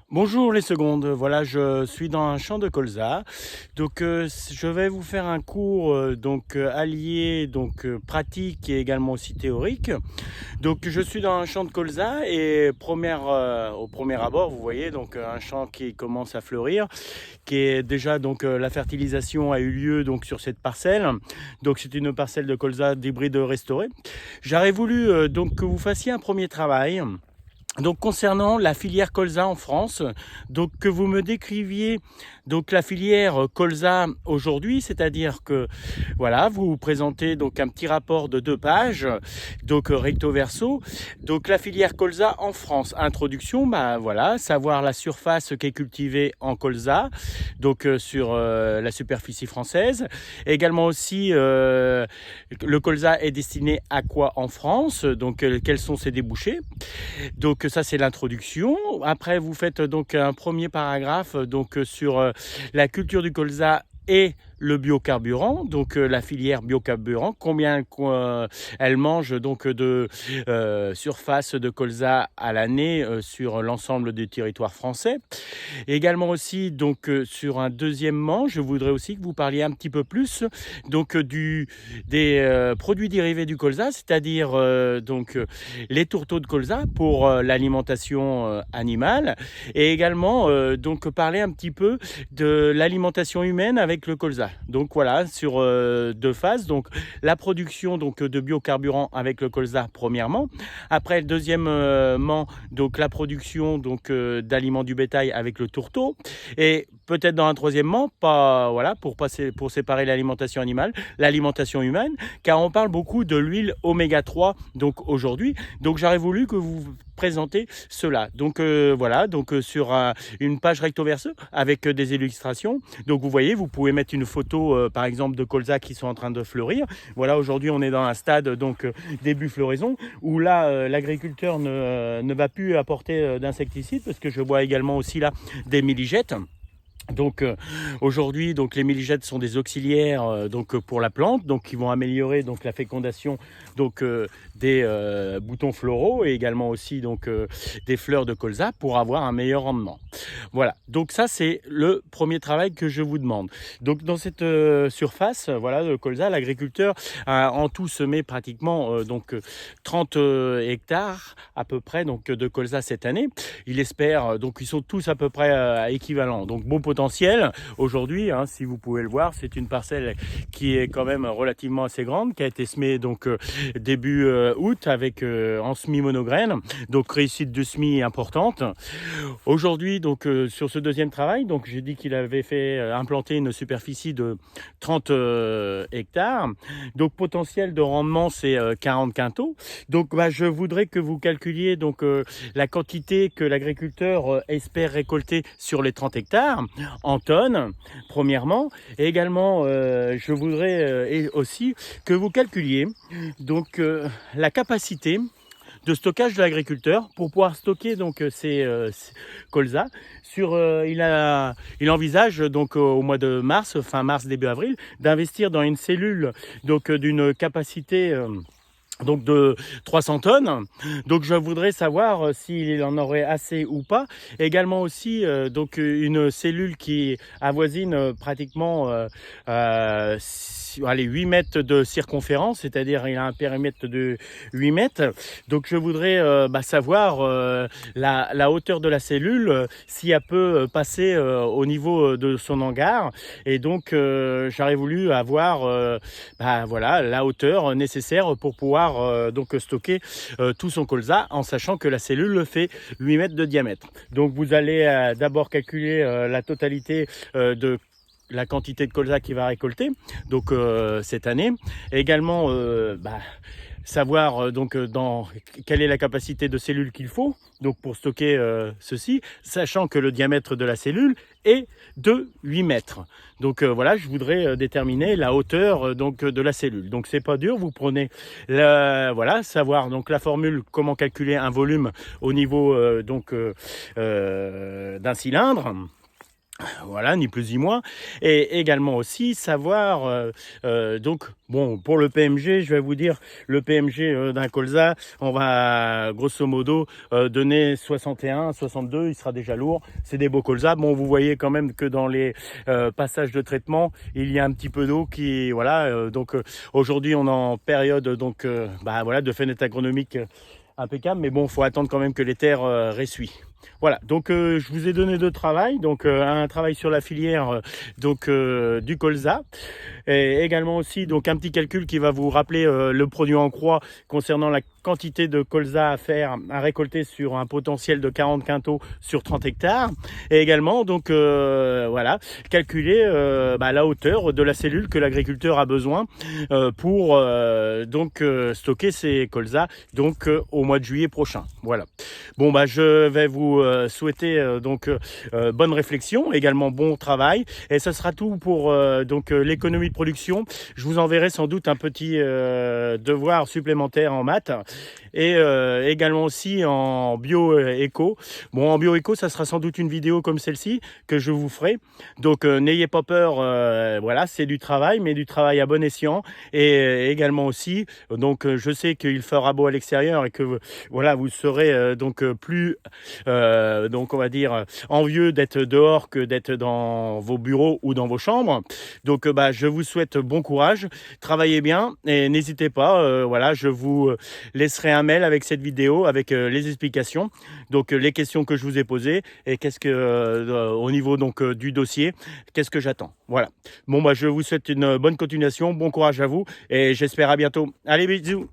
Bonjour les secondes, voilà je suis dans un champ de colza, donc je vais vous faire un cours allié pratique et également aussi théorique. Donc je suis dans un champ de colza et au premier abord vous voyez un champ qui commence à fleurir, qui est déjà la fertilisation a eu lieu sur cette parcelle. Donc c'est une parcelle de colza d'hybride restauré. J'aurais voulu que vous fassiez un premier travail. Donc concernant la filière colza en France, donc que vous me décriviez la filière colza aujourd'hui, c'est-à-dire que voilà, vous vous présentez un petit rapport de 2 pages, recto verso. Donc la filière colza en France, introduction, voilà, savoir la surface qui est cultivée en colza, sur la superficie française. Également aussi le colza est destiné à quoi en France, quels sont ses débouchés. Donc ça c'est l'introduction. Après vous faites un premier paragraphe sur la culture du colza et le biocarburant, la filière biocarburant, combien elle mange de surface de colza à l'année sur l'ensemble du territoire français. Également aussi sur un deuxièmement, je voudrais aussi que vous parliez un petit peu plus des produits dérivés du colza, c'est-à-dire les tourteaux de colza pour l'alimentation animale, et également parler un petit peu de l'alimentation humaine avec le colza. Donc voilà, sur 2 phases, la production de biocarburants avec le colza premièrement, après deuxièmement la production d'aliments du bétail avec le tourteau, et peut-être dans un troisièmement, pas voilà, pour séparer l'alimentation animale, l'alimentation humaine, car on parle beaucoup de l'huile oméga 3 aujourd'hui. Donc j'aurais voulu que vous présentez cela. Sur une page recto verso avec des illustrations. Donc vous voyez, vous pouvez mettre une photo par exemple de colza qui sont en train de fleurir. Voilà, aujourd'hui on est dans un stade début floraison où là l'agriculteur ne va plus apporter d'insecticides, parce que je vois également aussi là des milligètes. Aujourd'hui les milligètes sont des auxiliaires pour la plante, qui vont améliorer la fécondation des boutons floraux, et également aussi des fleurs de colza pour avoir un meilleur rendement. Voilà, donc ça c'est le premier travail que je vous demande. Donc dans cette surface voilà de colza, l'agriculteur a en tout semé pratiquement 30 hectares à peu près de colza cette année. Il espère ils sont tous à peu près équivalents. Donc bon potentiel aujourd'hui, si vous pouvez le voir, c'est une parcelle qui est quand même relativement assez grande, qui a été semée début août avec en semis monograine, donc réussite de semis importante. Aujourd'hui sur ce deuxième travail, j'ai dit qu'il avait fait implanter une superficie de 30 hectares, donc potentiel de rendement c'est 40 quintaux. Donc je voudrais que vous calculiez la quantité que l'agriculteur espère récolter sur les 30 hectares en tonnes, premièrement. Et également, je voudrais aussi que vous calculiez la capacité de stockage de l'agriculteur pour pouvoir stocker ces colza. Il envisage au mois de mars, fin mars, début avril, d'investir dans une cellule d'une capacité de 300 tonnes. Donc je voudrais savoir s'il en aurait assez ou pas. Également aussi une cellule qui avoisine pratiquement 8 mètres de circonférence, c'est-à-dire il a un périmètre de 8 mètres. Donc je voudrais savoir la hauteur de la cellule, si elle peut passer au niveau de son hangar. Et j'aurais voulu avoir la hauteur nécessaire pour pouvoir stocker tout son colza, en sachant que la cellule fait 8 mètres de diamètre. Donc vous allez d'abord calculer la totalité de la quantité de colza qu'il va récolter cette année. Et également savoir quelle est la capacité de cellules qu'il faut pour stocker ceci, sachant que le diamètre de la cellule est de 8 mètres. Voilà, je voudrais déterminer la hauteur de la cellule. Donc c'est pas dur, vous prenez savoir la formule, comment calculer un volume au niveau d'un cylindre. Voilà, ni plus ni moins. Et également aussi savoir, donc, bon, pour le PMG, je vais vous dire, le PMG d'un colza, on va grosso modo donner 61, 62, il sera déjà lourd. C'est des beaux colzas. Bon, vous voyez quand même que dans les passages de traitement, il y a un petit peu d'eau qui, voilà, aujourd'hui on est en période donc, voilà, de fenêtre agronomique impeccable, mais bon, il faut attendre quand même que les terres ressuient. Voilà, donc je vous ai donné deux travails, donc un travail sur la filière du colza, et également aussi donc un petit calcul qui va vous rappeler le produit en croix concernant la quantité de colza à faire, à récolter sur un potentiel de 40 quintaux sur 30 hectares, et également donc voilà, calculer la hauteur de la cellule que l'agriculteur a besoin pour stocker ses colzas donc au mois de juillet prochain. Voilà. Bon je vais vous souhaiter bonne réflexion, également bon travail, et ce sera tout pour l'économie de production. Je vous enverrai sans doute un petit devoir supplémentaire en maths, et également aussi en bio-éco. Bon, en bio-éco, ça sera sans doute une vidéo comme celle-ci que je vous ferai. Donc n'ayez pas peur, voilà, c'est du travail, mais du travail à bon escient. Et également aussi, donc je sais qu'il fera beau à l'extérieur et que voilà, vous serez plus on va dire envieux d'être dehors que d'être dans vos bureaux ou dans vos chambres. Donc je vous souhaite bon courage, travaillez bien et n'hésitez pas, voilà, je vous laisserai un mail avec cette vidéo, avec les explications, donc les questions que je vous ai posées et qu'est-ce que au niveau donc du dossier, qu'est-ce que j'attends. Voilà. Bon je vous souhaite une bonne continuation, bon courage à vous et j'espère à bientôt. Allez, bisous.